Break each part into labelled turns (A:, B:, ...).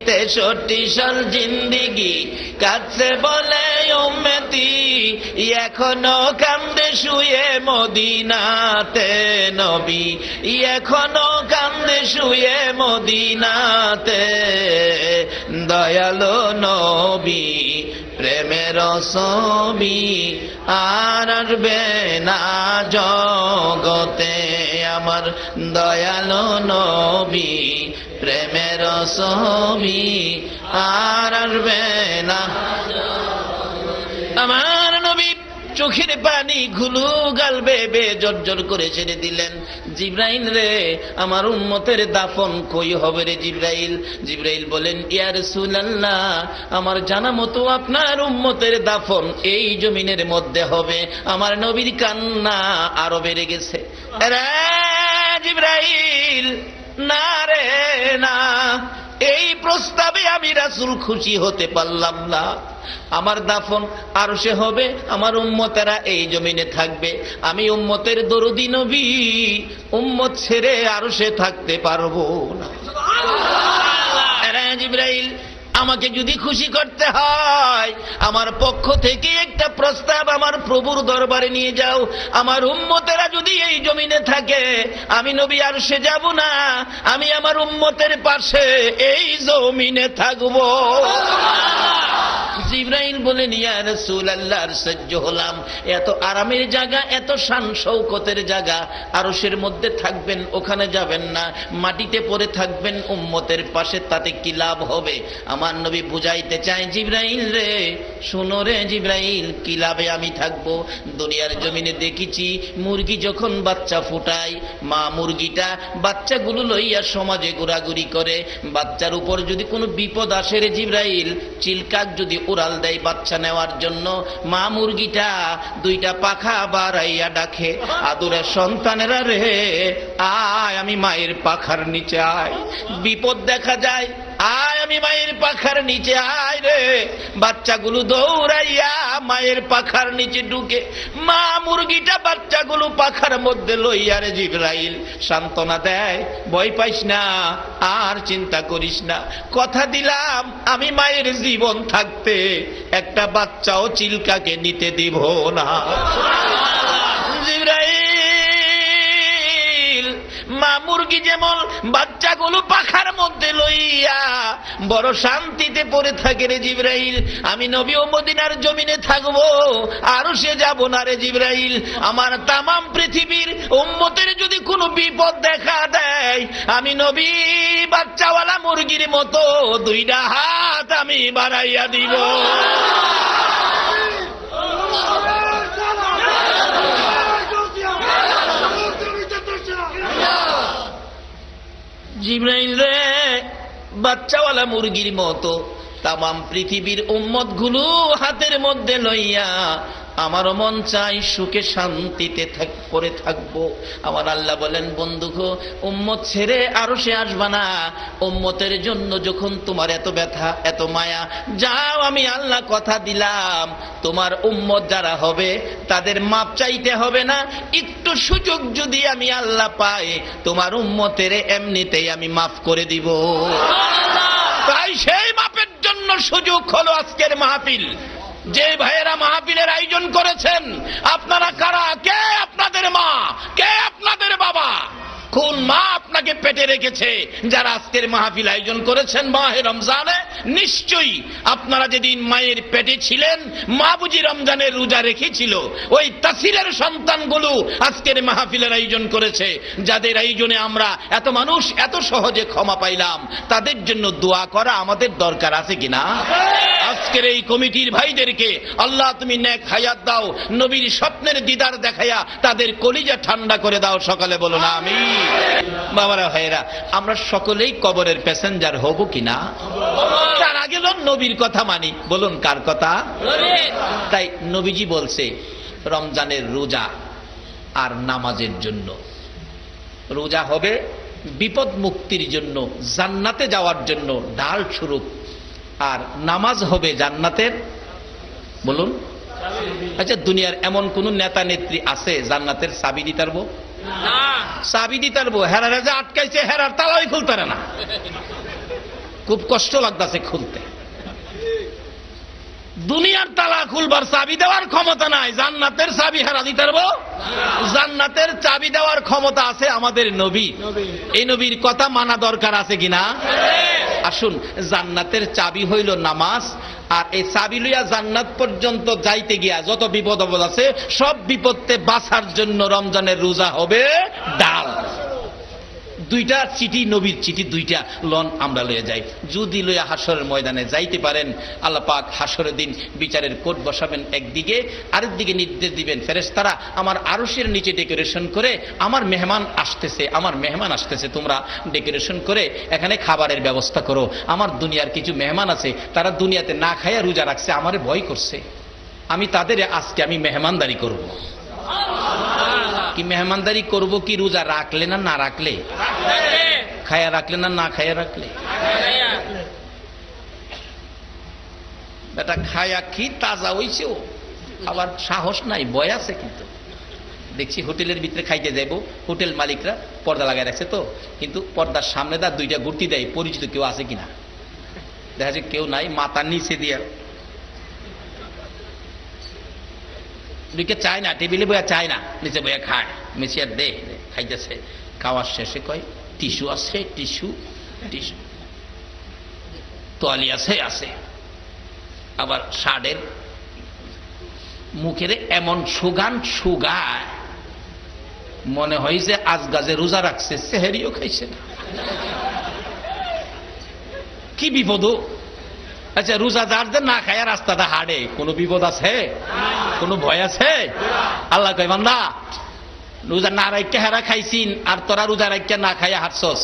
A: 63 সাল জিন্দিগি কাছে বলে উম্মতি, এখনো কান্দে শুয়ে মদিনাতে নবী, এখনো কান্দে শুয়ে মদিনাতে। দয়ালো নবী প্রেমের ছবি আর আসবে না জগতে, আমার দয়ালো নবী প্রেমের ছবি আর আসবে না। আমার নবী চোখের পানি ঘুলু গাল বেবে জর্জর করে ছেড়ে দিলেন। জিব্রাইল রে, আমার উম্মতের দাফন কই হবে রে জিব্রাইল? জিব্রাইল বলেন, ইয়া রাসূলুল্লাহ, আমার জানা মতো আপনার উম্মতের দাফন এই জমিনের মধ্যে হবে। আমার নবীর কান্না আরো বেড়ে গেছে। রে জিব্রাইল, না রে না, এই প্রস্তাবে আমি রাসূল খুশি হতে পারলাম না। আমার দাফন আরশে হবে, আমার উম্মতেরা এই জমিনে থাকবে। আমি উম্মতের দরদি নবী, উম্মত ছেড়ে আরশে থাকতে পারবো না। জিব্রাইল, আমাকে যদি খুশি করতে হয় আমার পক্ষ থেকে একটা প্রস্তাব আমার প্রভুর দরবারে নিয়ে যাও। আমার উম্মতেরা যদি এই জমিনে থাকে, আমি নবী আরশে যাব না, আমি আমার উম্মতের পাশে এই জমিনে থাকবো। জিব্রাইল বলেন, ইয়া রাসূলুল্লাহ, সহ্য হলাম। এত আরামের জায়গা, এত শান শৌকতের জায়গা, আরশের মধ্যে থাকবেন, ওখানে যাবেন না, মাটিতে পড়ে থাকবেন উম্মতের পাশে, তাতে কি লাভ হবে? আমার নবী বুঝাইতে চায়, জিব্রাইল রে শোনো রে জিব্রাইল, কি লাভে আমি থাকবো? দুনিয়ার জমিনে দেখেছি মুরগি যখন বাচ্চা ফুটায়, মা মুরগিটা বাচ্চাগুলো লইয়া সমাজে ঘোরাঘুরি করে। বাচ্চার উপর যদি কোনো বিপদ আসে রে জিব্রাইল, চিলকাক যদি উড়াল দেয় বাচ্চা নেওয়ার জন্য, মা মুরগিটা দুইটা পাখা বাড়াইয়া ডাকে, আদুরে সন্তানেরা রে আয় আমি মায়ের পাখার নিচে আয়। বিপদ দেখা যায়, আয় আমি মায়ের পাখার নিচে আয় রে। বাচ্চাগুলো দৌড়াইয়া মায়ের পাখার নিচে ঢুকে, মা মুরগিটা বাচ্চাগুলো পাখার মধ্যে লইয়া রে জিব্রাইল সান্ত্বনা দেয়, ভয় পাইস না, আর চিন্তা করিস না, কথা দিলাম আমি মায়ের জীবন থাকতে একটা বাচ্চাও চিলকাকে নিতে দিব না। জিব্রাইল, মা মুরগি যেমন বাচ্চাগুলো পাখার মধ্যে লইয়া বড় শান্তিতে পড়ে থাকে রে জিব্রাইল, আমি নবী ও মদিনার জমিনে থাকবো, আরো সে যাব না রে জিব্রাইল। আমার তামাম পৃথিবীর উম্মতের যদি কোনো বিপদ দেখা দেয়, আমি নবী বাচ্চাওয়ালা মুরগির মতো দুইটা হাত আমি বাড়াইয়া দিব। জিব্রাইল রে, বাচ্চাওয়ালা মুরগির মতো তামাম পৃথিবীর উম্মত গুলো হাতের মধ্যে লইয়া আমারও মন চাই সুখে শান্তিতে পড়ে থাকবো। আমার আল্লাহ বলেন, বন্ধুগো উম্মত ছেড়ে আরো সে আসবা না। উম্মতের জন্য যখন তোমার এত ব্যথা, এত মায়া, যাও আমি আল্লাহ কথা দিলাম, তোমার উম্মত যারা হবে তাদের মাপ চাইতে হবে না। একটু সুযোগ যদি আমি আল্লাহ পাই, তোমার উম্মতের এমনিতেই আমি মাফ করে দিব। তাই সেই মাপের জন্য সুযোগ হলো আজকের মাহফিল। যে ভাইয়েরা মাহফিলের আয়োজন করেছেন, আপনারা কারা? কে আপনাদের মা? কে আপনাদের বাবা? কোন মা আপনাকে পেটে রেখেছে? যারা আজকের মাহফিল আয়োজন করেছেন মাহে রমজানে, নিশ্চয়ই আপনারা যেদিন মায়ের পেটে ছিলেন, মা বুঝি রমজানের রোজা রেখেছিল। ওই তাসিরের সন্তানগুলো আজকের মাহফিলের আয়োজন করেছে। যাদের আয়োজনে আমরা এত মানুষ এত সহজে ক্ষমা পাইলাম, তাদের জন্য দোয়া করা আমাদের দরকার আছে কিনা? আজকের এই কমিটির ভাইদেরকে আল্লাহ তুমি নেক হায়াত দাও, নবীর স্বপ্নের দিদার দেখাইয়া তাদের কলিজা ঠান্ডা করে দাও। সকালে বলো না আমিন। বাবারা ভাইরা, আমরা সকলেই কবরের প্যাসেঞ্জার হব কিনা? তার আগে নবীর কথা মানি। বলুন কার কথা? তাই নবীজি বলছে রমজানের রোজা আর নামাজের জন্য। রোজা হবে বিপদ মুক্তির জন্য, জান্নাতে যাওয়ার জন্য ঢাল স্বরূপ, আর নামাজ হবে জান্নাতের, বলুন। আচ্ছা, দুনিয়ার এমন কোন নেতা নেত্রী আছে জান্নাতের চাবি দিতে পারবো? চাবি দিতে পারবো? হেরারে যে আটকাইছে, হেরার তালাই খুলতে পারে না। খুব কষ্ট লাগতেছে খুলতে। দুনিয়ার তালা খুলবার চাবি দেওয়ার ক্ষমতা নাই, জান্নাতের চাবি হারা দিতে পারবো? জান্নাতের চাবি দেওয়ার ক্ষমতা আছে আমাদের নবী। এই নবীর কথা মানা দরকার আছে কিনা? আসুন, জান্নাতের চাবি হইল নামাজ। আর এই চাবি লইয়া জান্নাত পর্যন্ত যাইতে গিয়া যত বিপদ আপদ আছে সব বিপদে বাঁচার জন্য রমজানের রোজা হবে ডাল। দুইটা চিঠি, নবীর চিঠি দুইটা লন আমরা লইয়া যাই। যদি লইয়া হাসরের ময়দানে যাইতে পারেন, আল্লাহ পাক হাসরের দিন বিচারের কোর্ট বসাবেন একদিকে, আরেকদিকে নির্দেশ দিবেন ফেরেশতারা আমার আরশের নিচে ডেকোরেশন করে আমার মেহমান আসতেছে, আমার মেহমান আসতেছে, তোমরা ডেকোরেশন করে এখানে খাবারের ব্যবস্থা করো। আমার দুনিয়ার কিছু মেহমান আছে, তারা দুনিয়াতে না খাইয়া রোজা রাখছে, আমারে ভয় করছে, আমি তাদের আজকে আমি মেহমানদারি করব। কি মেহমানদারি করব? কি রোজা রাখলে না না রাখলে? খায়া রাখলে না না খায়া রাখলে? বেটা খায়া কি তাজা হইছে, আবার সাহস নাই, ভয় আছে। কিন্তু দেখছি হোটেলের ভিতরে খাইতে যাইব, হোটেল মালিকরা পর্দা লাগাই রাখছে তো, কিন্তু পর্দার সামনে দা দুইটা গুর্তি দেয়, পরিচিত কেউ আছে কিনা দেখা যায় কেউ নাই, মাথার নিচে দিয়া চায় না, টেবিলে বইয়া চায় না, নিচে বইয়া খায়, মেসিয়ার দে খাইতেছে। খাওয়ার শেষে কয় টিস্যু আছে, টিস্যু টিস্যু, তোয়ালি আছে আছে। আবার শার্টের মুখের এমন সুগান সুগায় মনে হয় যে আজ গাছে রোজা রাখছে, সেহেরিও খাইছে না। কি বিপদ! আচ্ছা, রোজাদারদের না খায়া রাস্তাটা হাড়ে, কোনো বিপদ আছে? কোনো ভয় আছে? আল্লাহ কয় বান্দা, রোজা না রাইকা হেরা খাইছিন আর তোরা রোজা রাইকা না খাইয়া হারছস,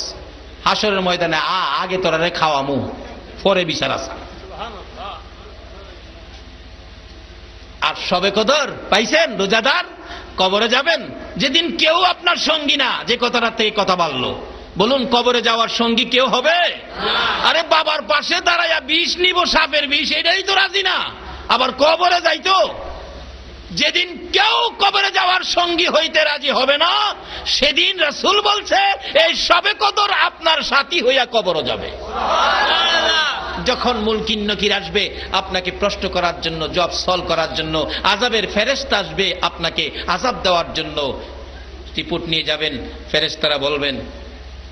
A: হাসরের ময়দানে আগে তোরারে খাওয়ামু, পরে বিচার আছে। আর সবে কদর পাইছেন রোজাদার, কবরে যাবেন যেদিন কেউ আপনার সঙ্গী না, যে কথাটা থেকে কথা বললো, বলুন কবরে যাওয়ার সঙ্গী কেউ হবে? আরে বাবার পাশে দাঁড়াইয়া বিষ নিব, সাপের বিষ, এটাই তো রাজি না, আবার কবরে যাইতো। যেদিন কেউ কবরে যাওয়ার সঙ্গী হইতে রাজি হবে না, সেদিন রাসূল বলছে এই সবে কদর আপনার সাথী হইয়া কবরে যাবে। যখন মুনকির নকির আসবে আপনাকে প্রশ্ন করার জন্য, জব সলভ করার জন্য, আযাবের ফেরেশতা আসবে আপনাকে আযাব দেওয়ার জন্য, রিপোর্ট নিয়ে যাবেন, ফেরেশতারা বলবেন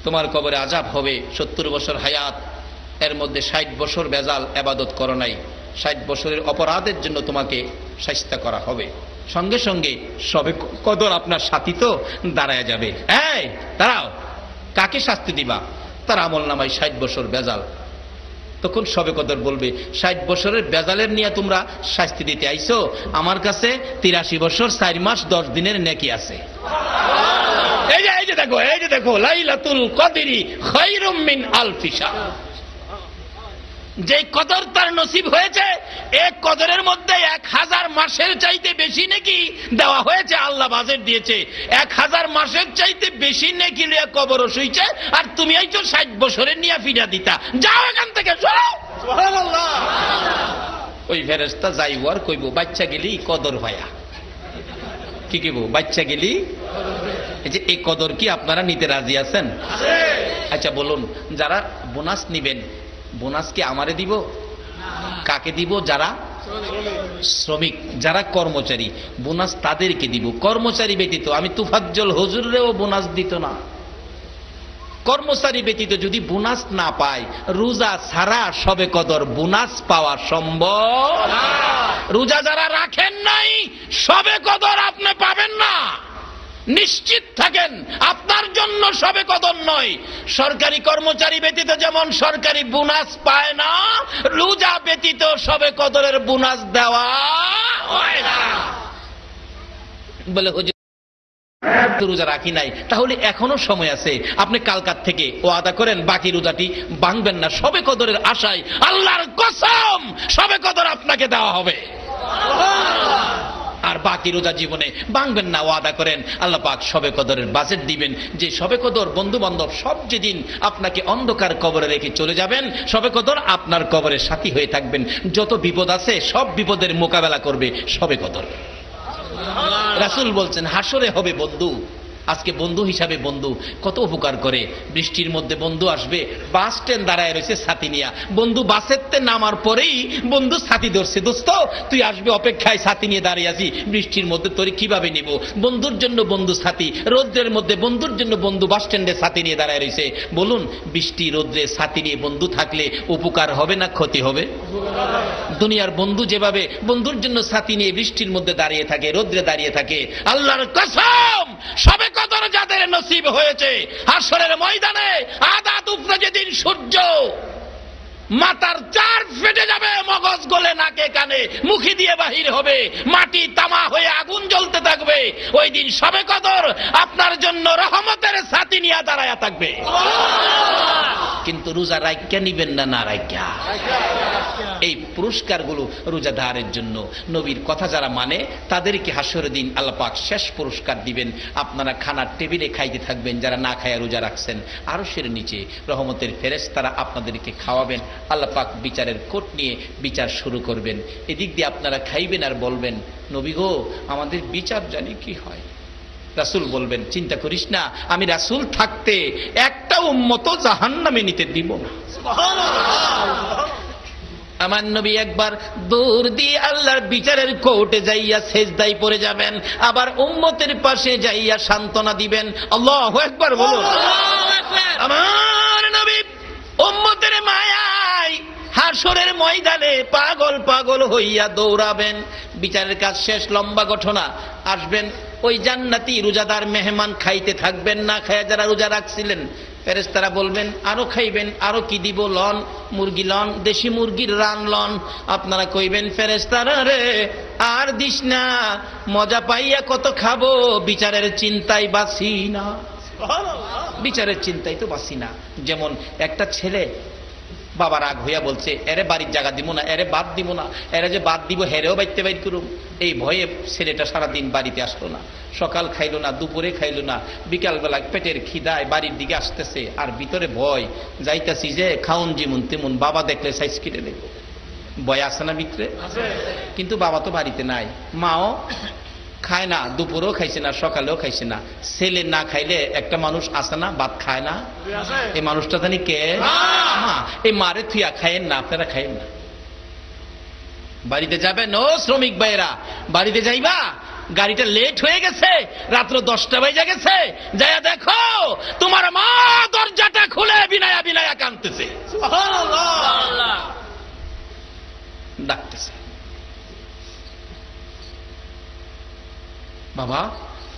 A: তোমার কবরে আযাব হবে, 70 বছর হায়াত, এর মধ্যে 60 বছর বেজাল ইবাদত করো নাই, 60 বছরের অপরাধের জন্য তোমাকে শাস্তি করা হবে। সঙ্গে সঙ্গে সবে কদর আপনার সাথী তো দাঁড়ায় যাবে, এই দাঁড়াও, কাকে শাস্তি দিবা? তার আমল নামায় 60 বছর বেজাল। তখন সবে কদর বলবে 60 বছরের বেজালের নিয়ে তোমরা শাস্তি দিতে আইছো, আমার কাছে 83 বছর 4 মাস 10 দিনের নেকি আছে। এই যে দেখো, এই যে দেখো, লাইলাতুল কদরি খায়রুম মিন আলফি শাহর। যে কদর তার নসিব হয়েছে, এক কদরের মধ্যে 1000 মাসের চাইতে বেশি নেকি দেওয়া হয়েছে। আল্লাহ বাজেট দিয়েছে 1000 মাসের চাইতে বেশি নেকি লিয়া কবর শুইছে, আর তুমি আইছো 60 বছরের নিয়ে ফিরা দিতা। যাও এখান থেকে, সরো। সুবহানাল্লাহ। ওই ফেরেশতা যাইব আর কইব বাচ্চা গেলি কদর হয়া। কি কইব? বাচ্চা গেলি। এই যে এই কদর কি আপনারা নিতে রাজি আছেন? আচ্ছা বলুন, যারা বোনাস নিবেন, বোনাস কি আমারে দিব? কাকে দিব? যারা শ্রমিক, যারা কর্মচারী, বোনাস তাদেরকে দিব। কর্মচারী ব্যতীত আমি তুফাজ্জল হুজুরেও বোনাস দিত না। কর্মচারী ব্যতীত যদি বোনাস না পায়, রোজা ছাড়া সবে কদর বোনাস পাওয়া সম্ভব না। রোজা যারা রাখেন নাই, সবে কদর আপনি পাবেন না। নিশ্চিত থাকেন, আপনার জন্য সবে কদর নয়। সরকারি কর্মচারী ব্যতীত যেমন সরকারি বোনাস পায় না, রোজা ব্যতীত সবে কদরের বোনাস দেওয়া হয় না। বলে হুজুর রোজা রাখি নাই, তাহলে এখনো সময় আছে, আপনি কালকার থেকে ওয়াদা করেন বাকি রোজাটি ভাঙবেন না। সবে কদরের আশায় আল্লাহর কসম, সবে কদর আপনাকে দেওয়া হবে। আর বাকি রোজা জীবনে ভাঙবেন না, ওয়াদা করেন। আল্লাহ পাক সবে কদরের বাজেট দিবেন, যে সবে কদর বন্ধু বান্ধব সব যেদিন আপনাকে অন্ধকার কবরে রেখে চলে যাবেন, সবে কদর আপনার কবরের সাথী হয়ে থাকবেন। যত বিপদ আছে সব বিপদের মোকাবেলা করবে সবে কদর। রাসূল বলছেন হাসরে হবে বন্ধু, আজকে বন্ধু হিসাবে বন্ধু কত উপকার করে। বৃষ্টির মধ্যে বন্ধু আসবে, বাস স্ট্যান্ড দাঁড়ায় রয়েছে ছাতি নিয়া, বন্ধু বাসের নামার পরেই বন্ধু ছাতি ধরছে, দোস্ত তুই আসবে অপেক্ষায়, ছাতি নিয়ে দাঁড়িয়ে আছি, বৃষ্টির মধ্যে তোর কিভাবে নিব। বন্ধুর জন্য বন্ধু ছাতি, রৌদ্রের মধ্যে বন্ধুর জন্য বন্ধু বাস স্ট্যান্ডে ছাতি নিয়ে দাঁড়ায় রয়েছে। বলুন, বৃষ্টি রৌদ্রে ছাতি নিয়ে বন্ধু থাকলে উপকার হবে না ক্ষতি হবে? দুনিয়ার বন্ধু যেভাবে বন্ধুর জন্য ছাতি নিয়ে বৃষ্টির মধ্যে দাঁড়িয়ে থাকে, রৌদ্রে দাঁড়িয়ে থাকে, আল্লাহর কসম সবে কদর যাদের নসিব হয়েছে, হাসরের ময়দানে আদাত উপরে যেদিন সূর্য মাথার চার ফেটে যাবে, মগজ গলে নাকে কানে মুখি দিয়ে বাহির হবে, মাটি তামা হয়ে আগুন জ্বলতে থাকবে, ওই দিন সবে কদর আপনার জন্য রহমতের ছাতি নিয়ে দাঁড়ায়া থাকবে। কিন্তু রোজা রাইখা নিবেন না, না রাইখা। এই পুরস্কারগুলো রোজাদারের জন্য। নবীর কথা যারা মানে তাদেরকে হাসরের দিন আল্লাহ পাক শেষ পুরস্কার দিবেন। আপনারা খানার টেবিলে খাইতে থাকবেন, যারা না খায়া রোজা রাখছেন, আরশের নিচে রহমতের ফেরেশতারা আপনাদেরকে খাওয়াবেন। আল্লাহ পাক বিচারের কোট নিয়ে বিচার শুরু করবেন। এদিক দিয়ে আপনারা খাইবেন আর বলবেন, নবী গো আমাদের বিচার জানি কি হয়। রাসূল বলবেন, চিন্তা করিস না, আমি রাসূল থাকতে একটা উম্মত জাহান্নামে নিতে দিব না। আমার নবী একবার দূর দিয়ে আল্লাহর বিচারের কোর্টে যাইয়া সেজদায় পড়ে যাবেন, আবার উম্মতের পাশে যাইয়া সান্ত্বনা দিবেন। আল্লাহু আকবার বলুন। আমার নবী উম্মতের মায়ায় হাসরের ময়দানে পাগল পাগল হইয়া দৌড়াবেন। বিচারের কাজ শেষ, লম্বা ঘটনা। আসবেন ওই জান্নাতি রোজাদার মেহমান, খাইতে থাকবেন, না খায়া যারা রোজা রাখছিলেন। ফেরেশতারা বলবেন, আরো খাইবেন, আরো কি দিব, লন মুরগি লন, দেশি মুরগির রান লন। আপনারা কইবেন, ফেরেশতারা রে আর দিস না, মজা পাইয়া কত খাবো, বিচারের চিন্তায় বাঁচি না, বিচারের চিন্তায় তো বাঁচি না। যেমন একটা ছেলে বাবা রাগ হইয়া বলছে, এরে বাড়ির জায়গা দিব না, এরে বাদ দিব না, এরে যে বাদ দিব হেরেও বাইতে বাইর করুম। এই ভয়ে ছেলেটা সারাদিন বাড়িতে আসলো না, সকাল খাইলো না, দুপুরে খাইলো না, বিকালবেলা পেটের খিদায় বাড়ির দিকে আসতেছে, আর ভিতরে ভয়, যাইতাছি যে খাউন যেমন তেমন, বাবা দেখলে সাইজ কেটে দেব, ভয় আসে না ভিতরে। কিন্তু বাবা তো বাড়িতে নাই, মাও খায় না, দুপুরেও খাইছে না, সকালেও খাইছে না। ছেলে না খাইলে একটা মানুষ আসে না, ভাত খায় না, এই মানুষটা জানি কে? মা। এই মারে থুইয়া খাইয়েন না, আপনারা খাইয়েন না। বাড়িতে যাবেন, ও শ্রমিক ভাইয়েরা বাড়িতে যাইবা, গাড়িটা লেট হয়ে গেছে, রাত্র 10টা বাজে গেছে, যাইয়া দেখো তোমার মা দরজাটা খুলে বিনায়া বিনায়া কাঁদতেছে, ডাকতেছে, বাবা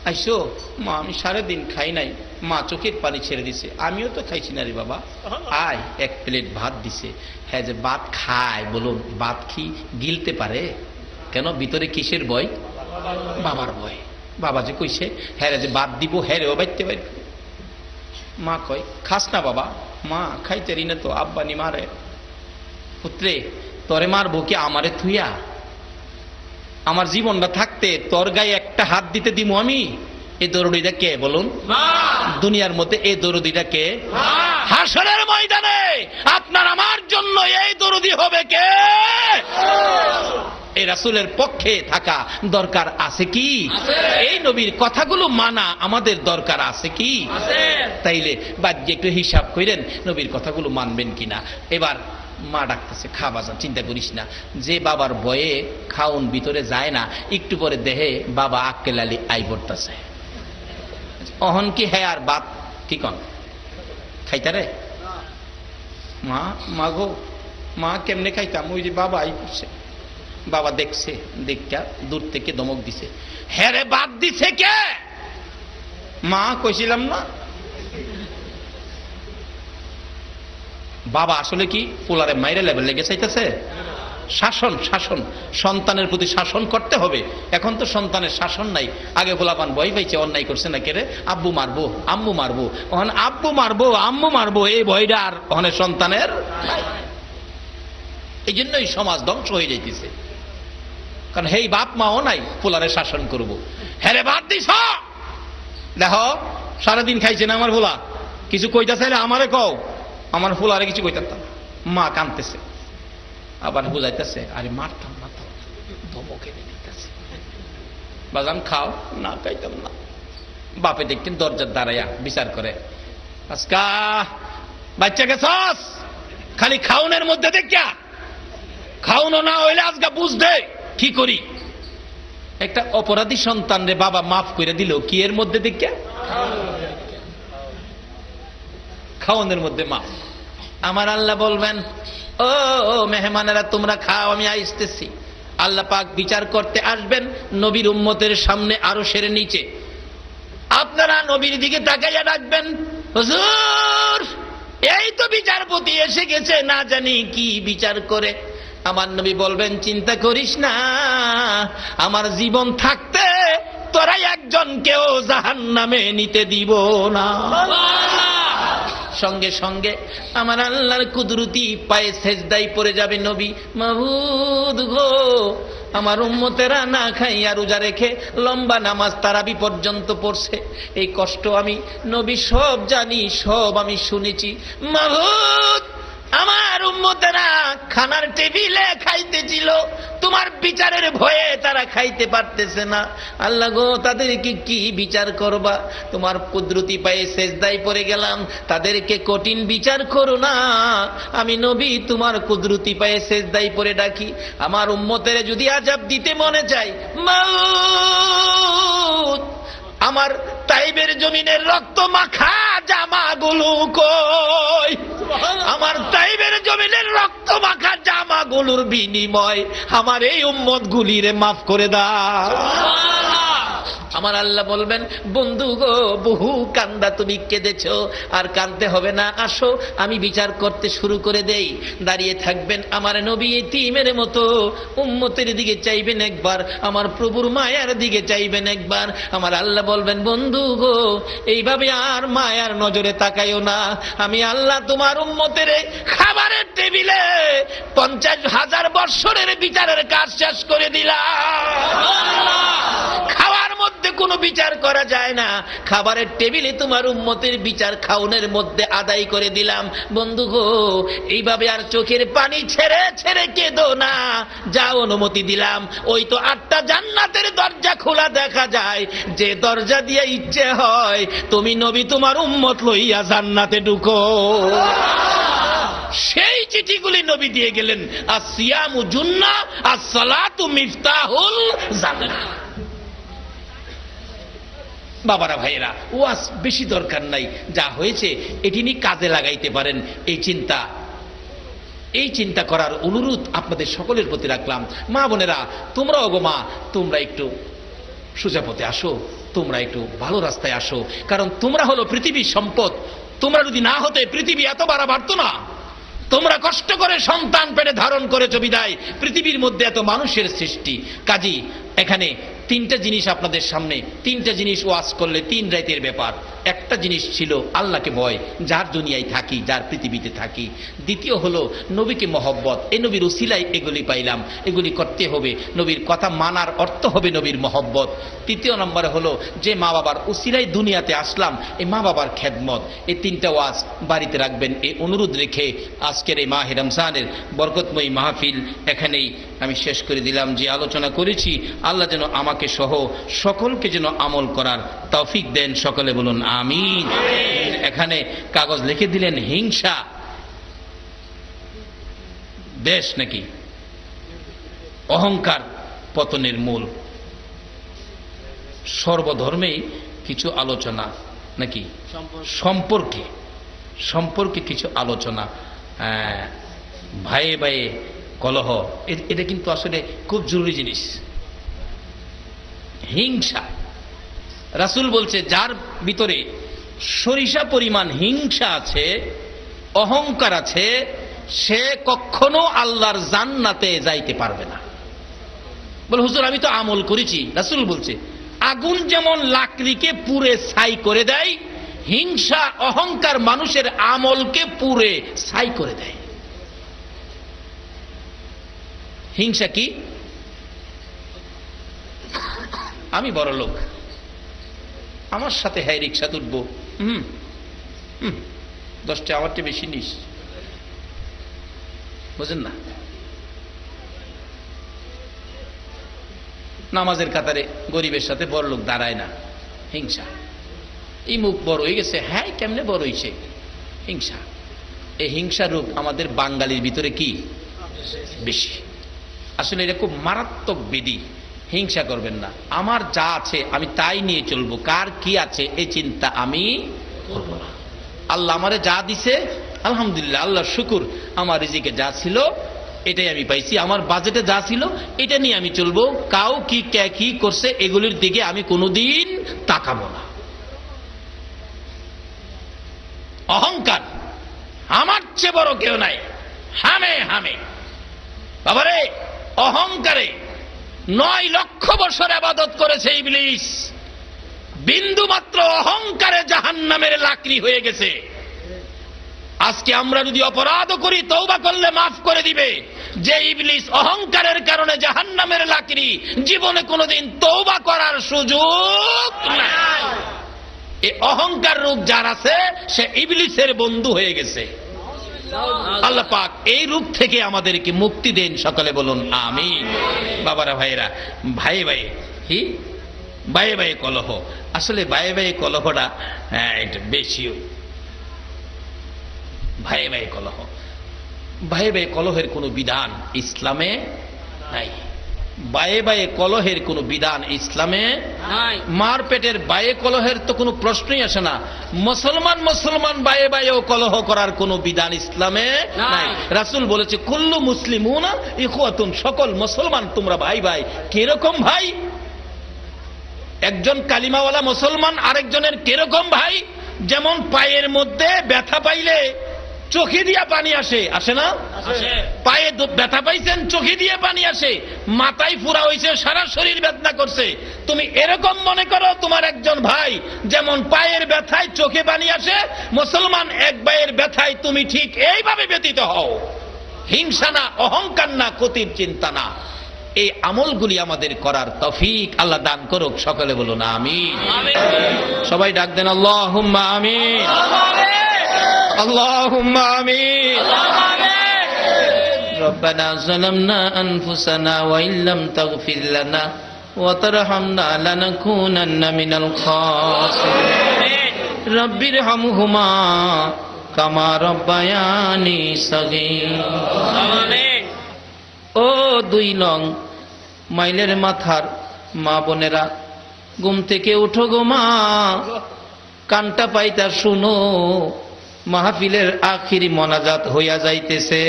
A: আইসো। মা আমি সারাদিন খাই নাই, মা চোখের পানি ছেড়ে দিছে, আমিও তো খাইছি না রে বাবা, আয়। এক প্লেট ভাত দিছে। হ্যাঁ, যে ভাত খায়, বলুন ভাত কি গিলতে পারে? কেন? ভিতরে কিসের ভয়? বাবার ভয়। বাবা যে কইছে হ্যাঁ যে ভাত দিব, হ্যাঁ রে ও বাইতে পারি। মা কয়, খাস না বাবা। মা, খাইতে রি না তো, আব্বানি মারে। পুত্রে, তরে মারবো কি আমারে থুইয়া? আমার জীবনটা থাকতে তোর গায়ে একটা হাত দিতে দিব আমি? এই দরদিটা কে বলুন? দুনিয়ার মধ্যে এই দরদিটা কে? হাসরের ময়দানে আপনার আমার জন্য এই দরদি হবে কে? এই রাসূলের পক্ষে থাকা দরকার আছে কি? এই নবীর কথাগুলো মানা আমাদের দরকার আছে কি? তাইলে বাজ্যে একটু হিসাব করেন নবীর কথাগুলো মানবেন কিনা। এবার মা ডাকতেছে, খা বাজান, চিন্তা করিস না। যে বাবার ভয়ে খাউন ভিতরে যায় না, একটু পরে দেহে বাবা আক্কেল আলী আই পড়তেছে। অহন কি হ্যাঁ আর বাত কি কন খাইতারে? মা, মা গো মা, কেমনে খাইতাম? ওই যে বাবা আই পড়ছে। বাবা দেখছে, দেখা দূর থেকে ধমক দিছে, হ্যাঁ রে বাদ দিছে কে? মা, কইছিলাম না। বাবা আসলে কি পোলারে মাইরে লেভেল লেগে চাইতেছে? শাসন, শাসন, সন্তানের প্রতি শাসন করতে হবে। এখন তো সন্তানের শাসন নাই। আগে পোলাপান ভয় পাইছে, অন্যায় করছে না কেরে, আব্বু মারবো, আম্মু মারবো, ওখানে আব্বু মারবো, আম্মু মারবো, এই ভয়টা আর ওখানে সন্তানের। এই জন্যই সমাজ ধ্বংস হয়ে যাইতেছে। কারণ হেই বাপ মাও নাই পোলারে শাসন করবো। হ্যাঁ রে বাদ দিস, দেখো সারাদিন খাইছে না আমার পোলা, কিছু কইতা চাইলে আমারে কও, আমার ফুলারে কিছু কইতাম। মা কাঁদতেছে, আবার বুঝাইতেছে, আরে মারতাম না তো, ধমকে দিতেছে, বাজান খাও না, খাইতাম না। বাপে দেখতেন দরজার দাঁড়াইয়া বিচার করে, আজকা বাচ্চা গেছস, খালি খাউনের মধ্যে দেখা, খাউনও না হইলে আজকা বুঝ দে কি করি। একটা অপরাধী সন্তান রে বাবা মাফ করে দিল কি এর মধ্যে দেখা? খাওয়ানোর মধ্যে মাফ। আমার আল্লাহ বলবেন, ও মেহমানেরা তোমরা খাও, আমি আসতেছি। আল্লাহ পাক বিচার করতে আসবেন নবীর উম্মতের সামনে আরশের নিচে। আপনারা নবীর দিকে তাকাইয়া ডাকবেন, হুজুর এই তো বিচারপতি এসে গেছে, না জানি কি বিচার করে। আমার নবী বলবেন, চিন্তা করিস না, আমার জীবন থাকতে তোরা একজনকেও জাহান্নামে নিতে দিব না। সঙ্গে সঙ্গে আমার আল্লাহর কুদরতি পায়ে সেজদায় পড়ে যাবে নবী, মাবুদ গো, আমার উম্মতেরা না খাইয়া রোজা রেখে লম্বা নামাজ তারাবি পর্যন্ত পড়ছে, এই কষ্ট আমি নবী সব জানি, সব আমি শুনেছি। মাবুদ, আমার উম্মতেরা খানার টেবিলে খাইতেছিল, তোমার বিচারের ভয়ে তারা খাইতে পারতেছে না। আল্লাহ গো, তাদেরকে কি বিচার করবা? তোমার কুদরতি পায়ে সেজদায় পড়ে গেলাম, তাদেরকে কঠিন বিচার করো না। আমি নবী তোমার কুদরতি পায়ে সেজদায় পড়ে ডাকি, আমার উম্মতের যদি আযাব দিতে মনে চায়, মাউত আমার তাইবের জমিনের রক্ত মাখা জামাগুলো কই? আমার তাইবের জমিনের রক্ত মাখা জামাগুলোর বিনিময় আমার এই উম্মত গুলিরে মাফ করে দাও। আমার আল্লাহ বলবেন, বন্ধু গো, বহু কান্দা তুমি কেঁদেছো, আর কাঁদতে হবে না, আসো আমি বিচার করতে শুরু করে দেই। দাঁড়িয়ে থাকবেন আমার নবী এতিমের মতো, উম্মতের দিকে চাইবেন একবার, আমার প্রভুর মায়ার দিকে চাইবেন একবার। আমার আল্লাহ বলবেন, বন্ধু গো, এইভাবে আর মায়ার নজরে তাকাইও না, আমি আল্লাহ তোমার উম্মতের খাবারের টেবিলে 50,000 বৎসরের বিচারের কাজ শেষ করে দিলাম। খাওয়ার মধ্যে কোনো বিচার করা যায় না, খাবারের টেবিলে তোমার উম্মতের বিচার খাওনের মধ্যে আদায় করে দিলাম। বন্ধু গো, এইভাবে আর চোখের পানি ছেড়ে ছেড়ে কেঁদো না, যা অনুমতি দিলাম। ওই তো 8টা জান্নাতের দরজা খোলা দেখা যায়, যে দরজা দিয়ে ইচ্ছে হয় তুমি নবী তোমার উম্মত লইয়া জান্নাতে ঢুকো। সেই চিঠিগুলি নবী দিয়ে গেলেন, আসিয়ামু জুন্নাহ আস-সালাতু মিফতাহুল জান্নাহ। বাবারা ভাইয়েরা, ওয়াজ বেশি দরকার নাই, যা হয়েছে এটি নিয়ে কাজে লাগাইতে পারেন, এই চিন্তা করার অনুরোধ আপনাদের সকলের প্রতি রাখলাম। মা বোনেরা, তোমরাও গো মা, তোমরা একটু সোজা পথে আসো, তোমরা একটু ভালো রাস্তায় আসো, কারণ তোমরা হলো পৃথিবীর সম্পদ। তোমরা যদি না হতে পৃথিবী এত বাড়া বাড়তো না। তোমরা কষ্ট করে সন্তান পেটে ধারণ করেছো বিদায় পৃথিবীর মধ্যে এত মানুষের সৃষ্টি। কাজী এখানে 3টা জিনিস আপনাদের সামনে, 3টা জিনিস ওয়াজ করলে 3 রাতের ব্যাপার। একটা জিনিস ছিল আল্লাহকে ভয়, যার দুনিয়ায় থাকি, যার পৃথিবীতে থাকি। দ্বিতীয় হলো নবীকে মহব্বত, এই নবীর উসিলায় এগুলি পাইলাম, এগুলি করতে হবে। নবীর কথা মানার অর্থ হবে নবীর মহব্বত। তৃতীয় নম্বরে হলো যে মা বাবার উসিলায় দুনিয়াতে আসলাম, এই মা বাবার খেদমত। এই 3টা ওয়াজ বাড়িতে রাখবেন, এই অনুরোধ রেখে আজকের এই মাহে রমজানের বরকতময়ী মাহফিল এখানেই আমি শেষ করে দিলাম। যে আলোচনা করেছি আল্লাহ যেন আমাকে সহ সকলকে যেন আমল করার তৌফিক দেন, সকলে বলুন আমিন। এখানে কাগজ লিখে দিলেন, হিংসা দেশ নাকি অহংকার পতনের মূল। সর্বধর্মেই কিছু আলোচনা নাকি সম্পর্কে কিছু আলোচনা, ভাইয়ে ভাইয়ে কলহ, এটা কিন্তু আসলে খুব জরুরি জিনিস। হিংসা, রাসূল বলছে যার ভিতরে সরিষা পরিমাণ হিংসা আছে, অহংকার আছে, সে কখনো আল্লাহর জান্নাতে যাইতে পারবে না। বলে হুজুর আমি তো আমল করেছি। রাসূল বলছে আগুন যেমন লাকড়িকে পুড়ে ছাই করে দেয়, হিংসা অহংকার মানুষের আমলকে পুড়ে ছাই করে দেয়। হিংসা কি? আমি বড় লোক, আমার সাথে হ্যাঁ রিক্সা তুলবো, 10টা আমারটা বেশি নিস, বুঝেন না? নামাজের কাতারে গরিবের সাথে বড় লোক দাঁড়ায় না, হিংসা। এই মুখ বড় হয়ে গেছে। হ্যাঁ, কেমনে বড় হয়েছে? হিংসা। এই হিংসা রূপ আমাদের বাঙালির ভিতরে কি বেশি। আসলে এটা খুব মারাত্মক বিধি। হিংসা করবেন না। আমার যা আছে আমি তাই নিয়ে চলবো, কার কি আছে এই চিন্তা আমি করবো না। আল্লাহ আমারে যা দিছে আলহামদুলিল্লাহ, আল্লাহ শুকুর, আমার রিজিকে যা ছিল এটাই আমি পাইছি, আমার বাজেটে যা ছিল এটা নিয়ে আমি চলবো। কাউ কি কে কি করছে এগুলির দিকে আমি কোনোদিন তাকাবো না। অহংকার, আমার চেয়ে বড় কেউ নাই, হামে হামে। বাবারে, অহংকারে 9 লক্ষ বছর ইবাদত করেছে ইবলিস। বিন্দু মাত্র অহংকারে জাহান্নামের লাকড়ি হয়ে গেছে। আজকে আমরা যদি অপরাধ করি তওবা করলে মাফ করে দিবে। যে ইবলিস অহংকারের কারণে জাহান্নামের লাকড়ি, জীবনে কোনোদিন তওবা করার সুযোগ নাই। এই অহংকার রূপ যার আছে সে ইবলিসের বন্ধু হয়ে গেছে। আল্লাহ পাক এই রূপ থেকে আমাদেরকে মুক্তি দেন, সকলে বলুন আমিন। বাবারা, ভাইরা, ভাই ভাই কি ভাই ভাই কলহ, আসলে ভাই ভাই কলহটা এটা বেশি। ভাই ভাই কলহ, ভাই ভাই কলহের কোন বিধান ইসলামে নাই। বায়ে বায়ে কলহের কোন বিধান ইসলামে নাই। মার পেটের বায়ে কলহের তো কোনো প্রশ্নই আসে না। মুসলমান মুসলমান বায়ে বায়েও কলহ করার কোন বিধান ইসলামে নাই। রাসূল বলেছে কুল্লু মুসলিমুনা ইখওয়াতুন, সকল মুসলমান তোমরা ভাই ভাই। কিরকম ভাই? একজন কালিমাওয়ালা মুসলমান আরেকজনের কিরকম ভাই? যেমন পায়ের মধ্যে ব্যথা পাইলে চোখে দিয়া পানি আসে, আসে না? পায়ে ব্যথা পাইছেন, চোখে দিয়ে পানি আসে। মাথায় ফুরা হয়েছে, সারা শরীর বেদনা করছে। তুমি এরকম মনে করো তোমার একজন ভাই, যেমন পায়ের ব্যথায় চোখে পানি আসে, মুসলমান এক ভাইয়ের ব্যথায় তুমি ঠিক এইভাবে ব্যতীত হও। হিংসা না, অহংকার না, ক্ষতির চিন্তা না। এই আমলগুলি আমাদের করার তৌফিক আল্লাহ দান করুক, সকলে বলুন আমিন। সবাই ডাক দেন আল্লাহুম্মা আমিন, আল্লাহুম্মা আমিন। রব্বানা যালামনা আনফুসানা ওয়া ইল্লাম তাগফির লানা ওয়া তারহামনা লানাকুনান্না মিনাল খাসিরিন। রব্বিরহামহুমা কামা রব্বায়ানি সাগীর। আমিন। ও 2 নং মাইলের মাথার মা বোনেরা, ঘুম থেকে উঠো গো মা, কানটা পাইতা শুনো, মাহফিলের আখিরি মোনাজাত হইয়া যাইতেছে।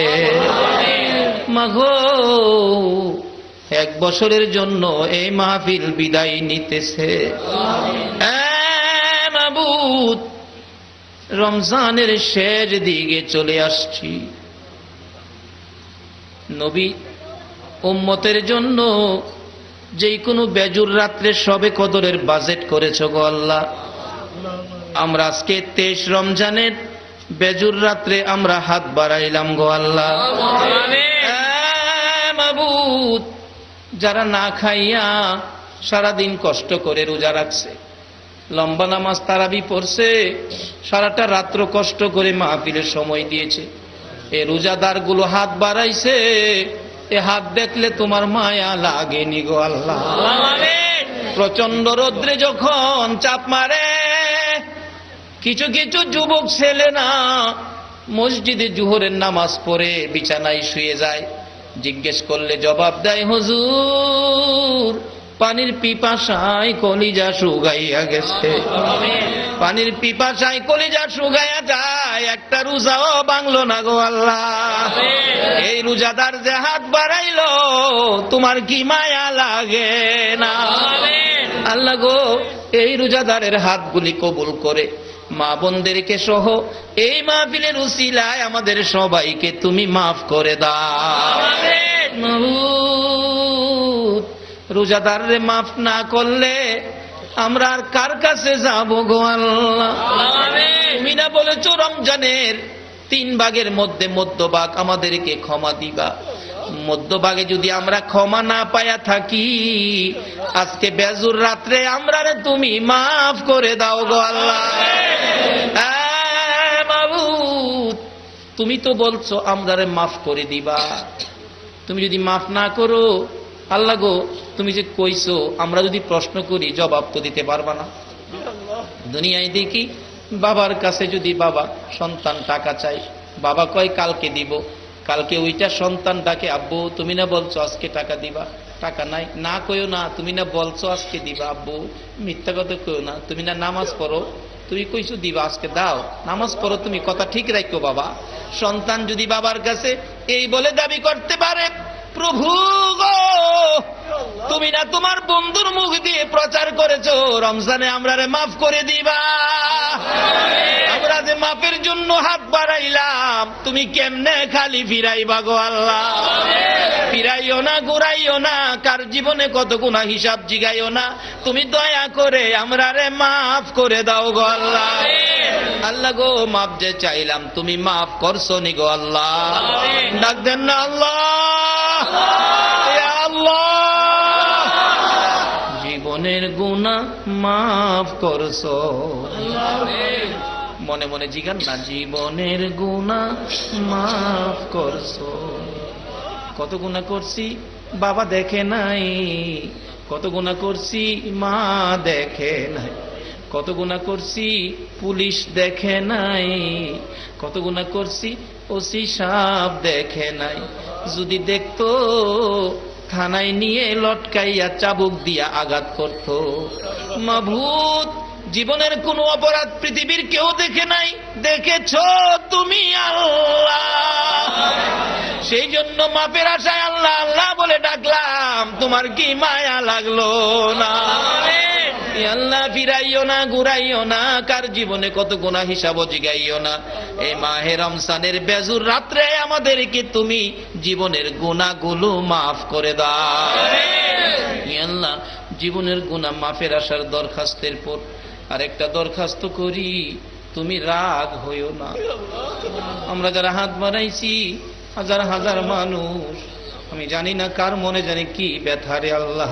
A: মাগো, 1 বছরের জন্য এই মাহফিল বিদায় নিতেছে। মাবুদ, রমজানের শেষ দিকে চলে আসছি। নবী উম্মতের জন্য যেই কোনো বেজুর রাত্রে সবে কদরের বাজেট করেছো গো আল্লাহ। আমরা আজকে 23 রমজানের বেজুর রাত্রে আমরা হাত বাড়াইলাম গো আল্লাহ। মাবুদ, যারা না খাইয়া সারাদিন কষ্ট করে রোজা রাখছে, লম্বা নামাজ তারাবি পড়ছে, সারাটা রাত্র কষ্ট করে মাহফিলের সময় দিয়েছে, এই রোজাদার গুলো হাত বাড়াইছে, এ হাত দেখলে তোমার মায়া লাগেনি গো আল্লাহ। প্রচন্ড রৌদ্রে যখন চাপ মারে, কিছু কিছু যুবক ছেলে না মসজিদে জোহরের নামাজ পড়ে বিছানায় শুয়ে যায়। জিজ্ঞেস করলে জবাব দেয়, হুজুর পানির পিপাসায় কলিজা শুকাইয়া গেছে। পানির পিপাসায় কলিজা শুকাইয়া যায়, একটা রোজাও বাংলো না গো আল্লাহ। এই রোজাদার যে হাত বাড়াইলো, তোমার কি মায়া লাগে না? আল্লাহ গো, এই রোজাদারের হাতগুলি কবুল করে মা বোনদেরকে সহ এই মাহফিলের উসিলায় আমাদের সবাইকে তুমি মাফ করে দাও। রোজাদার রে মাফ না করলে আমরা আর কার কাছে যাবো গো আল্লাহ? তুমি না বলেছো রমজানের 3 ভাগের মধ্যে মধ্যভাগ আমাদেরকে ক্ষমা দিবা। মধ্যভাগে যদি আমরা ক্ষমা না পায়া থাকি, আজকে বেজুর রাত্রে আমরা তুমি মাফ করে দাও গো আল্লাহ। মাবুদ, তুমি তো বলছো আমরা মাফ করে দিবা। তুমি যদি মাফ না করো আল্লাহ গো, তুমি যে কইছো আমরা যদি প্রশ্ন করি জবাব তো দিতে পারবা না। দুনিয়ায় দেখি বাবার কাছে যদি বাবা সন্তান টাকা চাই, বাবা কয় কালকে দিব, কালকে ওইটা সন্তান ডাকে, আব্বু তুমি না বলছো আজকে টাকা দিবা, টাকা নাই, না কইও না, তুমি না বলছো আজকে দিবা, আব্বু মিথ্যা কথা কইও না, তুমি না নামাজ পড়ো, তুমি কইছো দিবা, আজকে দাও, নামাজ পড়ো, তুমি কথা ঠিক রাখো বাবা। সন্তান যদি বাবার কাছে এই বলে দাবি করতে পারে, প্রভু গো তুমি না তোমার বন্ধুর মুখ দিয়ে প্রচার করেছো রমজানে আমরারে মাফ করে দিবা, আমরা যে মাফের জন্য হাত বাড়াইলাম তুমি কেমনে খালি ফিরাইবা গো আল্লাহ। ফিরাইও না, ঘুরাইও না, কার জীবনে কত গুনাহ হিসাব জিগাইও না, তুমি দয়া করে আমরারে মাফ করে দাও গো আল্লাহ। আল্লাহ গো মাফ যে চাইলাম তুমি মাফ করছো নি গো আল্লাহ। ডাক দেন না আল্লাহ, ইয়া আল্লাহ জীবনের গুনাহ মাফ করছো, মনে মনে জিগান না, জীবনের গুনাহ মাফ করছো। কত গুনাহ করছি বাবা দেখে নাই, কত গুনাহ করছি মা দেখে নাই, কত গুনাহ করছি পুলিশ দেখে নাই, কত গুনাহ করছি ওসি সাহেব দেখে নাই, যদি দেখতো থানায় নিয়ে লটকাইয়া চাবুক দিয়া আঘাত করত। মাবুদ জীবনের কোন অপরাধ পৃথিবীর কেউ দেখে নাই, দেখেছ তুমি আল্লাহ, সেই জন্য মাপের আশায় আল্লাহ আল্লাহ বলে ডাকলাম, তোমার কি মায়া লাগলো না? আল্লাহ ফিরাইও না, ঘুরাইও না, কার জীবনে কত গুনাহ হিসাব জিগাইও না। এই মাহে রমজানের বেজুর রাত্রে আমাদেরকে তুমি জীবনের গুনাহগুলো মাফ করে দাও আল্লাহ। জীবনের গুনাহ মাফের আশার দরখাস্তের পর আরেকটা দরখাস্ত করি, তুমি রাগ হইও না। আমরা যারা হাত বাড়াইছি হাজার হাজার মানুষ, আমি জানি না কার মনে জানি কি ব্যথা রে আল্লাহ,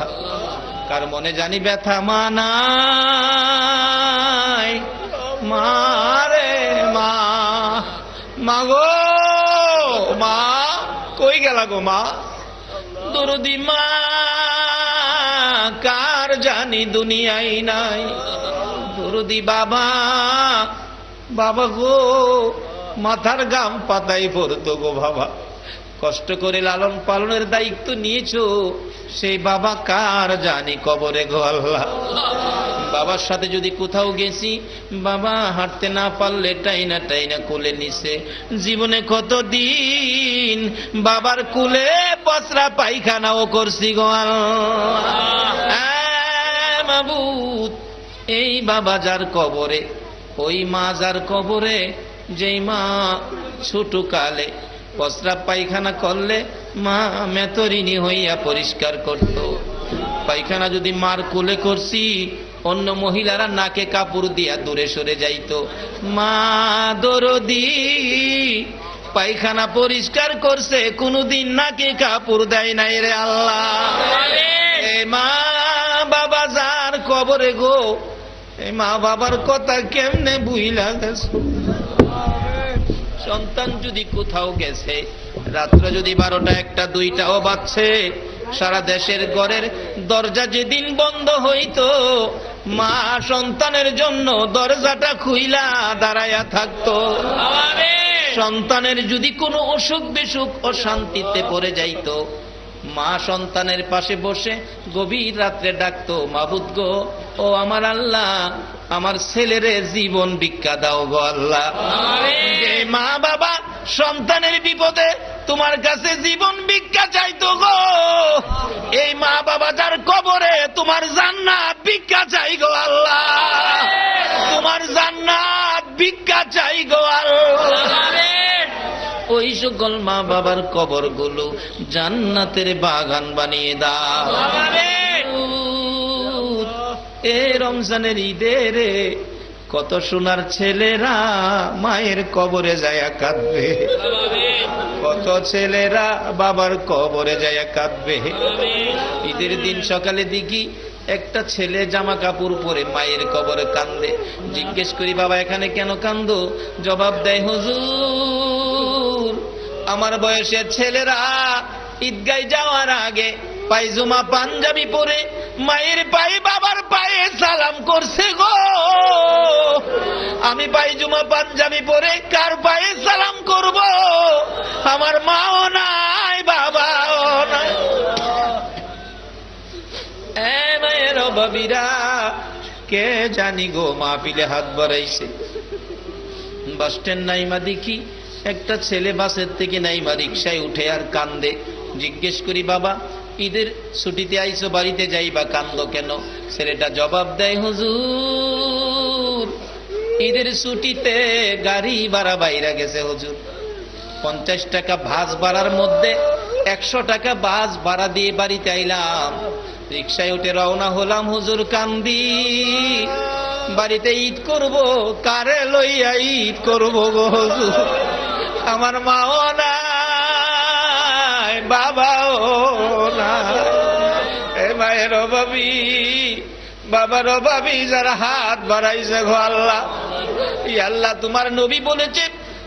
A: কার মনে জানি ব্যথা মানাই, মারে মা, মাগো মা কই গেলা গো মা, দরদি মা কার জানি দুনিয়ায় নাই, দরদি বাবা, বাবা গো মাথার গাম পাতাই পড়তো গো বাবা, কষ্ট করে লালন পালনের দায়িত্ব নিয়েছো, সেই বাবা কার জানি কবরে গো আল্লাহ। বাবার সাথে যদি কোথাও গেছি, বাবা হাঁটতে না পারলে টাইনা টাইনা কোলে নিছে, জীবনে কতদিন বাবার কুলে পচরা পায়খানাও করছি গো আল্লাহ। মাবুদ এই বাবা যার কবরে, ওই মা যার কবরে, যেই মা ছোট কালে পচরা পায়খানা করলে মা মেতরিনী হইয়া পরিষ্কার করত, পায়খানা যদি মার কোলে করছি অন্য মহিলারা নাকে কাপড় দিয়া দূরে সরে যাইত, মা দরদি পায়খানা পরিষ্কার করছে, কোনদিন নাকে কাপড় দেয় নাই রে আল্লাহ। মা বাবা যার কবরে গো, এই মা বাবার কথা কেমনে বুইলা গেছে। সন্তান যদি কোথাও গেছে, রাত্রে যদি 12টা 1টা 2টাও বাজছে, সারা দেশের ঘরের দরজা যেদিন বন্ধ হইতো, মা সন্তানের জন্য দরজাটা খুইলা দাঁড়ায়া থাকতো। সন্তানের যদি কোনো অসুখ বিসুখ অশান্তিতে পড়ে যাইতো, মা সন্তানের পাশে বসে গভীর রাত্রে ডাকতো, মাবুদ গো ও আমার আল্লাহ, আমার ছেলেরে জীবন ভিক্ষা দাও গো আল্লাহ। মা বাবা সন্তানের বিপদে তোমার কাছে জীবন ভিক্ষা চাইতো গো, এই মা বাবা যার কবরে তোমার জান্নাত ভিক্ষা চাই গো আল্লাহ, তোমার জান্নাত ভিক্ষা চাই গো আল্লাহ। ওই সকল মা বাবার কবর গুলো জান্নাতের বাগান বানিয়ে দাও। এ রমজানের ঈদে রে কত সোনার ছেলেরা মায়ের কবরে যায়া কাঁদবে, কত ছেলেরা বাবার কবরে যায়া কাঁদবে। ঈদের দিন সকালে দেখি একটা ছেলে জামা কাপড় পরে মায়ের কবরে কান্দে, জিজ্ঞেস করি বাবা এখানে কেন কান্দো? জবাব দেয় হুজুর আমার বয়সের ছেলেরা ঈদগায় যাওয়ার আগে পায়জামা পাঞ্জাবি পরে মায়ের পায়ে বাবার পায়ে সালাম করছে গো। আমি পায়জামা পাঞ্জাবি পরে কার পায়ে সালাম করব? আমার মাও নাই, বাবাও নাই। মায়ের অভাবীরা কে জানি গো মাহফিলে হাত বাড়াইছে। বাস স্ট্যান্ড নাইমা দেখি একটা ছেলে বাসের থেকে নাইমা রিকশায় উঠে আর কান্দে। জিজ্ঞেস করি, বাবা ঈদের ছুটিতে আইছো, বাড়িতে যাইবা, কান্দো কেন? ছেলেটা জবাব দেয়, হুজুর ঈদের ছুটিতে গাড়ি ভাড়া বাইরা গেছে হুজুর। 50 টাকা বাস ভাড়ার মধ্যে 100 টাকা বাস ভাড়া দিয়ে বাড়িতে আইলাম, রিকশায় উঠে রওনা হলাম হুজুর, কান্দি। বাড়িতে ঈদ করব, কারে লইয়া ঈদ করব গো হুজুর? আমার মাও নাই, বাবাও নাই। এ মায়ের অভাবী, বাবার অভাবী যারা হাত বাড়াইছে গো আল্লাহ, ই আল্লাহ তোমার নবী বলেছে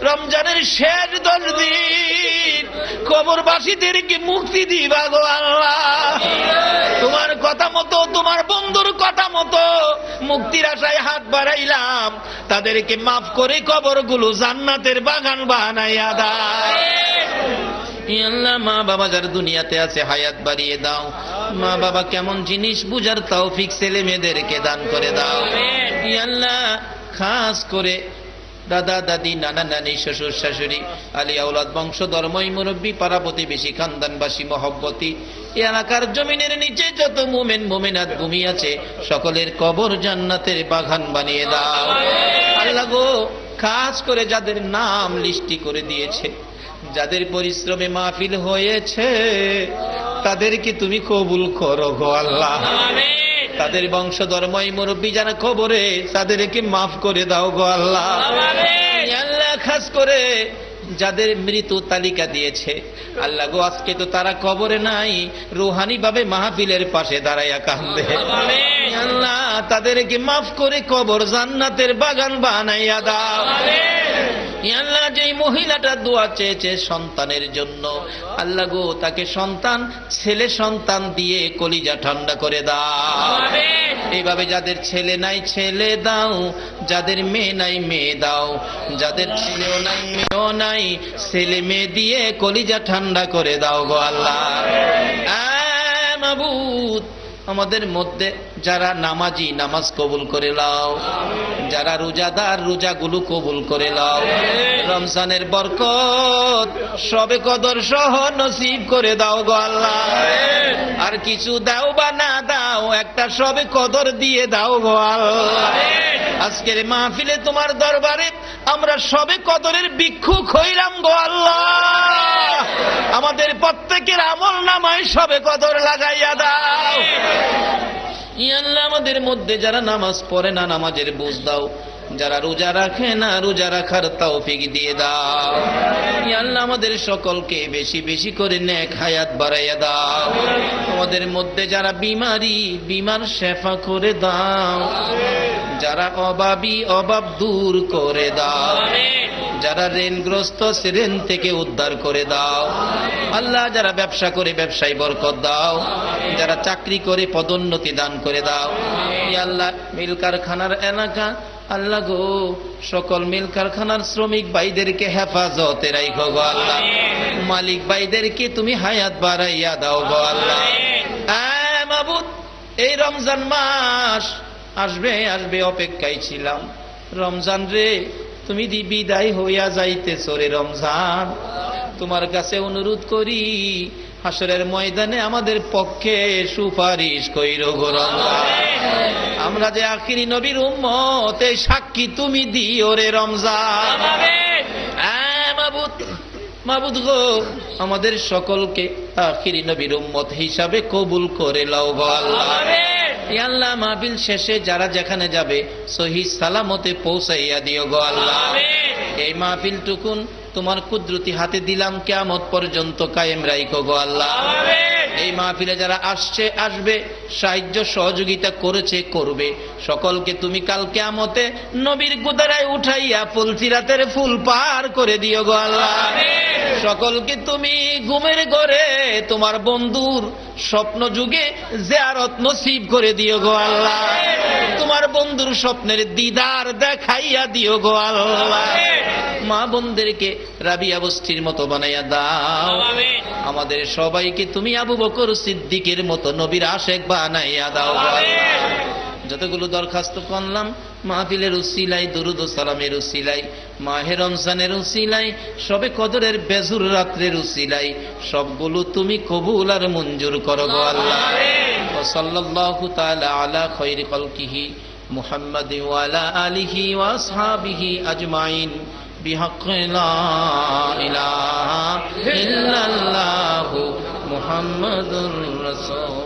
A: রমজানের শেষ 10 দিন কবরবাসীদেরকে মুক্তি দিবা গো আল্লাহ। তোমার কথা মতো, তোমার বন্ধুর কথা মতো মুক্তির আশায় হাত বাড়াইলাম, তাদেরকে মাফ করে কবরগুলো জান্নাতের বাগান বানাইয়া দাও। আল্লাহ মা বাবা যারা দুনিয়াতে আছে হায়াত বাড়িয়ে দাও। মা বাবা কেমন জিনিস বুঝার তৌফিক ছেলে মেয়েদেরকে দান করে দাও। আল্লাহ খাস করে দাদা দাদি, নানা নানি, শ্বশুর শাশুড়ি, আলী আওলাদ, বংশধর, মই মুরব্বী, পাড়া প্রতিবেশী, খানদানবাসী, মহব্বতী, এই এলাকার জমিনের নিচে যত মুমিন মুমিনাত ভূমি আছে সকলের কবর জান্নাতের বাগান বানিয়ে দাও। আল্লাহ গো খাস করে যাদের নাম লিস্টি করে দিয়েছে, যাদের পরিশ্রমে মাহফিল হয়েছে, তাদেরকে তুমি কবুল করো গো আল্লাহ। তাদের বংশধর মই মুরব্বী যারা কবরে, তাদেরকে মাফ করে দাও গো আল্লাহ। আল্লাহ খাস করে যাদের মৃত্যু তালিকা দিয়েছে, আল্লাহ গো আজকে তো তারা কবরে নাই, রুহানি ভাবে মাহফিলের পাশে দাঁড়াইয়া কান্দে। আল্লাহ তাদেরকে মাফ করে কবর জান্নাতের বাগান বানাইয়া দাও। আল্লাহ যেই মহিলাটা দোয়া চেয়েছে সন্তানের জন্য, আল্লাহ গো তাকে সন্তান, ছেলে সন্তান দিয়ে কলিজা ঠান্ডা করে দাও। এইভাবে যাদের ছেলে নাই ছেলে দাও, যাদের মেয়ে নাই মেয়ে দাও, যাদের ছেলেও নাই মেয়েও নাই, ছেলে মেয়ে দিয়ে কলিজা ঠান্ডা করে দাও গো আল্লাহ। মাবুদ আমাদের মধ্যে যারা নামাজি, নামাজ কবুল করে লাও, যারা রোজাদার, রোজাগুলো কবুল করে লাও। রমজানের বরকত সবে কদর সহ নসিব করে দাও গো আল্লাহ। আর কিছু দাও বা না দাও, একটা সবে কদর দিয়ে দাও গো আল্লাহ। আজকের মাহফিলে তোমার দরবারে আমরা সবে কদরের ভিক্ষুক হইলাম গো আল্লাহ। আমাদের প্রত্যেকের আমল নামায় সবে কদর লাগাইয়া দাও। আল্লাহ আমাদের মধ্যে যারা নামাজ পড়ে না, নামাজের বুঝ দাও। যারা রোজা রাখে না, রোজা রাখার তৌফিক দিয়ে দাও। আল্লাহ আমাদের সকলকে বেশি বেশি করে নেক হায়াত বাড়াইয়া দাও। আমাদের মধ্যে যারা বিমারি, বিমার শেফা করে দাও। যারা অভাবী, অভাব দূর করে দাও। যারা ঋণগ্রস্ত, ঋণ থেকে উদ্ধার করে দাও আল্লাহ। যারা ব্যবসা করে ব্যবসায় বরকত দাও। যারা চাকরি করে পদোন্নতি দান করে দাও। আল্লাহ মিল কারখানার এলাকা, আল্লাহ গো সকল মিল কারখানার শ্রমিক ভাইদেরকে হেফাজতে রাখো গো আল্লাহ। মালিক ভাইদেরকে তুমি হায়াত বাড়াইয়া দাও গো আল্লাহ। মাবুদ এই রমজান মাস আসবে আসবে অপেক্ষায় ছিলাম। রমজান রে তুমি বিদায় হইয়া যাইতেছ রে রমজান। তোমার কাছে অনুরোধ করি হাসরের ময়দানে আমাদের পক্ষে সুপারিশ কইরো গো রমজান। আমরা যে আখিরি নবীর উম্মত, এই সাক্ষী তুমি দিও রে রমজান। মাবুদ, মাবুদ গো আমাদের সকলকে আখিরি নবীর উম্মত হিসাবে কবুল করে লও গো আল্লাহ। আল্লাহ মাহফিল শেষে যারা যেখানে যাবে সহি সালামতে পৌঁছাইয়া দিও গো আল্লাহ। এই মাহফিল টুকুন তোমার কুদরতি হাতে দিলাম, কিয়ামত পর্যন্ত কায়েম রাখো গো আল্লাহ। এই মাহফিলে যারা আসছে আসবে, সাহায্য সহযোগিতা করেছে করবে, সকলকে তুমি কাল কিয়ামতে নবীর গুদারায় উঠাইয়া ফুলসিরাতের ফুল পার করে দিও গো আল্লাহ। সকলকে তুমি ঘুমের ঘরে তোমার বন্ধুর স্বপ্ন যুগে জিয়ারত নসিব করে দিও গো আল্লাহ। তোমার বন্ধুর স্বপ্নের দিদার দেখাইয়া দিও গো আল্লাহ। মা বোনদেরকে রাবিয়া বস্তির মতো বানাইয়া দাও। আমাদের সবাইকে তুমি আবু বকর সিদ্দিকের মতো নবীর আশেক বানাইয়া দাও। যতগুলো দরখাস্ত করলাম মাহফিলের উসিলাই, দুরুদ ও সালামের উসিলাই, মাহে রমজানের উসিলাই, সবে কদরের বেজুর রাত্রের উসিলাই, সবগুলো তুমি কবুল আর মঞ্জুর করো গো আল্লাহ। ওয়া সাল্লাল্লাহু তাআলা আলা খায়রি খালকিহি মুহাম্মাদি ওয়া আলা আলিহি ওয়া আসহাবিহি আজমাইন বিহাক্কি লা ইলাহা ইল্লাল্লাহু মুহাম্মাদুর রাসূল।